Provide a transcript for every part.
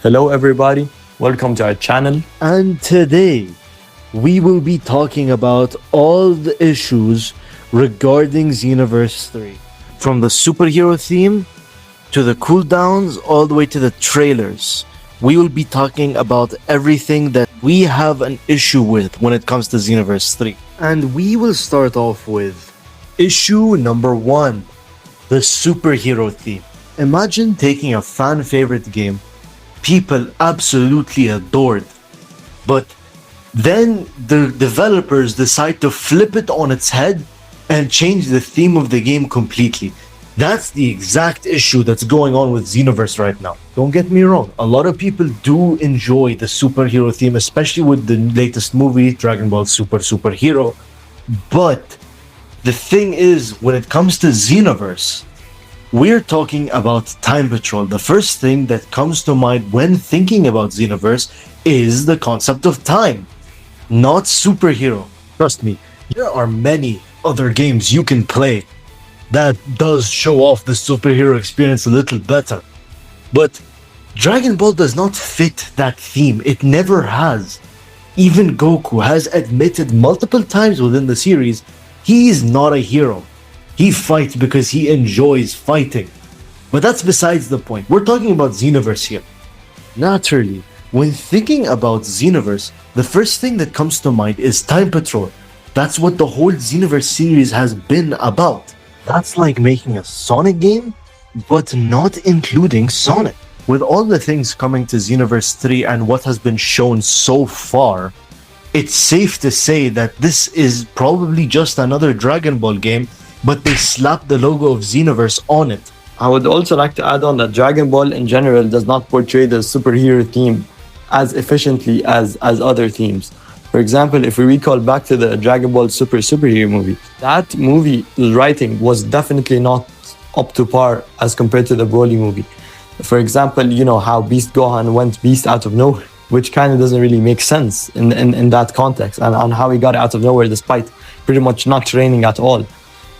Hello everybody, welcome to our channel. And today, we will be talking about all the issues regarding Xenoverse 3. From the superhero theme, to the cooldowns, all the way to the trailers. We will be talking about everything that we have an issue with when it comes to Xenoverse 3. And we will start off with issue number 1, the superhero theme. Imagine taking a fan favorite game people absolutely adored, but then the developers decide to flip it on its head and change the theme of the game completely. That's the exact issue that's going on with Xenoverse right now. Don't get me wrong, a lot of people do enjoy the superhero theme, especially with the latest movie, Dragon Ball Superhero. But the thing is, when it comes to Xenoverse, we're talking about Time Patrol. The first thing that comes to mind when thinking about Xenoverse is the concept of time, not superhero. Trust me, there are many other games you can play that does show off the superhero experience a little better. But Dragon Ball does not fit that theme. It never has. Even Goku has admitted multiple times within the series he is not a hero. He fights because he enjoys fighting. But that's besides the point. We're talking about Xenoverse here. Naturally, when thinking about Xenoverse, the first thing that comes to mind is Time Patrol. That's what the whole Xenoverse series has been about. That's like making a Sonic game, but not including Sonic. With all the things coming to Xenoverse 3 and what has been shown so far, it's safe to say that this is probably just another Dragon Ball game, but they slapped the logo of Xenoverse on it. I would also like to add on that Dragon Ball in general does not portray the superhero theme as efficiently as other themes. For example, if we recall back to the Dragon Ball superhero movie, that movie writing was definitely not up to par as compared to the Broly movie. For example, you know how Beast Gohan went Beast out of nowhere, which kind of doesn't really make sense in that context, and on how he got out of nowhere despite pretty much not training at all.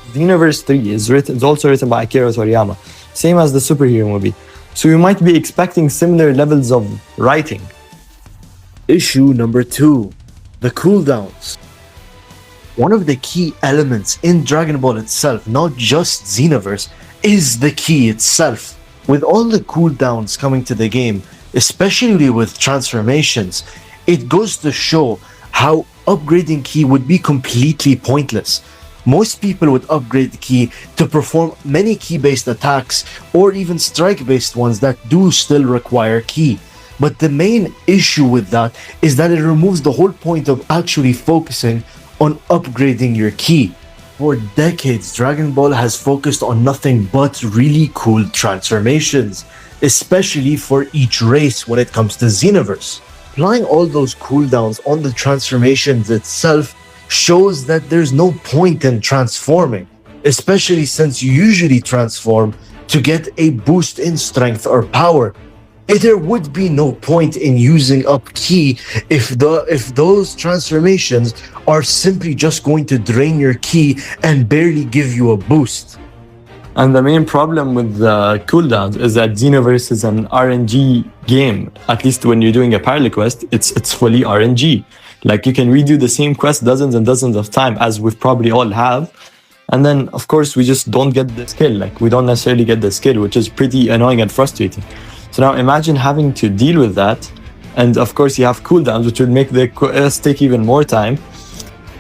Xenoverse 3 is also written by Akira Toriyama, same as the superhero movie. So you might be expecting similar levels of writing. Issue number 2, the cooldowns. One of the key elements in Dragon Ball itself, not just Xenoverse, is the key itself. With all the cooldowns coming to the game, especially with transformations, it goes to show how upgrading ki would be completely pointless. Most people would upgrade ki to perform many ki-based attacks or even strike-based ones that do still require ki. But the main issue with that is that it removes the whole point of actually focusing on upgrading your ki. For decades, Dragon Ball has focused on nothing but really cool transformations, especially for each race when it comes to Xenoverse. Applying all those cooldowns on the transformations itself shows that there's no point in transforming, especially since you usually transform to get a boost in strength or power. There would be no point in using up ki if those transformations are simply just going to drain your ki and barely give you a boost. And the main problem with the cooldowns is that Xenoverse is an RNG game. At least when you're doing a parallel quest, it's fully RNG. Like, you can redo the same quest dozens and dozens of times, as we probably all have. And then, of course, we just don't get the skill. Like, we don't necessarily get the skill, which is pretty annoying and frustrating. So now imagine having to deal with that. And of course, you have cooldowns, which would make the quest take even more time.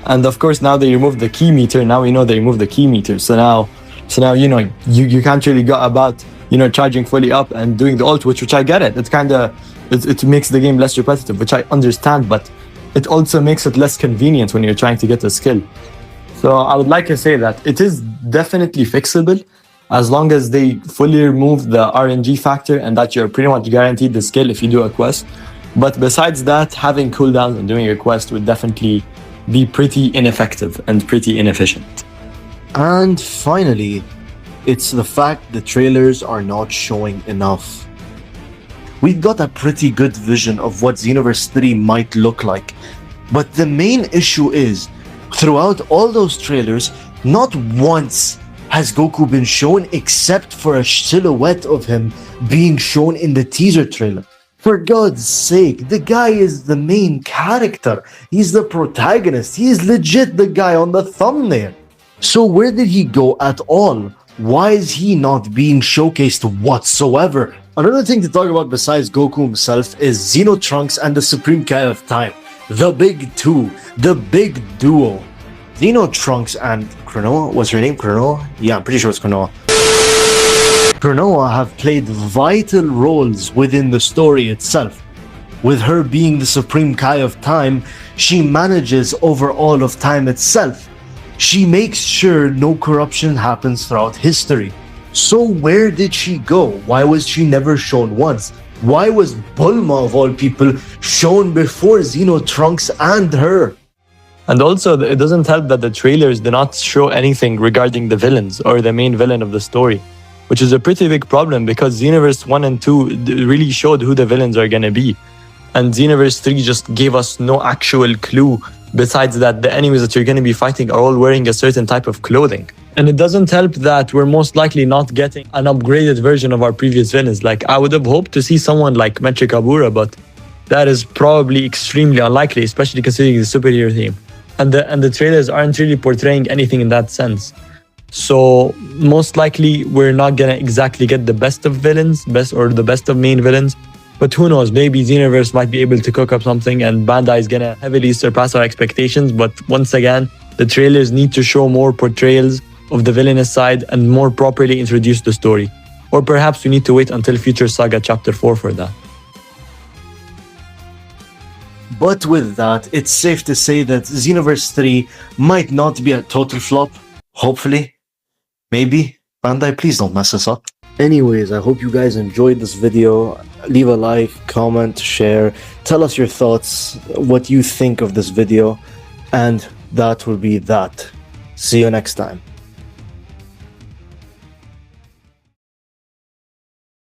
And of course, now they removed the key meter. Now we know they removed the key meter. So now, you know, you can't really go about, you know, charging fully up and doing the ult, which I get it. It's kind of, it makes the game less repetitive, which I understand, but it also makes it less convenient when you're trying to get a skill. So I would like to say that it is definitely fixable as long as they fully remove the RNG factor and that you're pretty much guaranteed the skill if you do a quest. But besides that, having cooldowns and doing a quest would definitely be pretty ineffective and pretty inefficient. And finally, it's the fact the trailers are not showing enough. We've got a pretty good vision of what Xenoverse 3 might look like, but the main issue is, throughout all those trailers, not once has Goku been shown except for a silhouette of him being shown in the teaser trailer. For God's sake, the guy is the main character. He's the protagonist. He's legit the guy on the thumbnail. So where did he go at all? Why is he not being showcased whatsoever? Another thing to talk about besides Goku himself is Xenotrunks and the Supreme Kai of Time. The big two, the big duo. Xenotrunks and Cronoa, what's her name? Cronoa? Yeah, I'm pretty sure it's Cronoa. Cronoa have played vital roles within the story itself. With her being the Supreme Kai of Time, she manages over all of time itself. She makes sure no corruption happens throughout history. So where did she go? Why was she never shown once? Why was Bulma of all people shown before Xenotrunks and her? And also, it doesn't help that the trailers do not show anything regarding the villains or the main villain of the story, which is a pretty big problem because Xenoverse 1 and 2 really showed who the villains are going to be. And Xenoverse 3 just gave us no actual clue besides that the enemies that you're going to be fighting are all wearing a certain type of clothing. And it doesn't help that we're most likely not getting an upgraded version of our previous villains. Like, I would have hoped to see someone like Metric Abura, but that is probably extremely unlikely, especially considering the superhero theme. And the trailers aren't really portraying anything in that sense. So most likely we're not gonna exactly get the best of villains, the best of main villains. But who knows, maybe Xenoverse might be able to cook up something and Bandai is gonna heavily surpass our expectations. But once again, the trailers need to show more portrayals of the villainous side and more properly introduce the story. Or perhaps we need to wait until Future Saga Chapter 4 for that. But with that, it's safe to say that Xenoverse 3 might not be a total flop. Hopefully. Maybe. Bandai, please don't mess us up. Anyways, I hope you guys enjoyed this video. Leave a like, comment, share. Tell us your thoughts, what you think of this video. And that will be that. See you next time.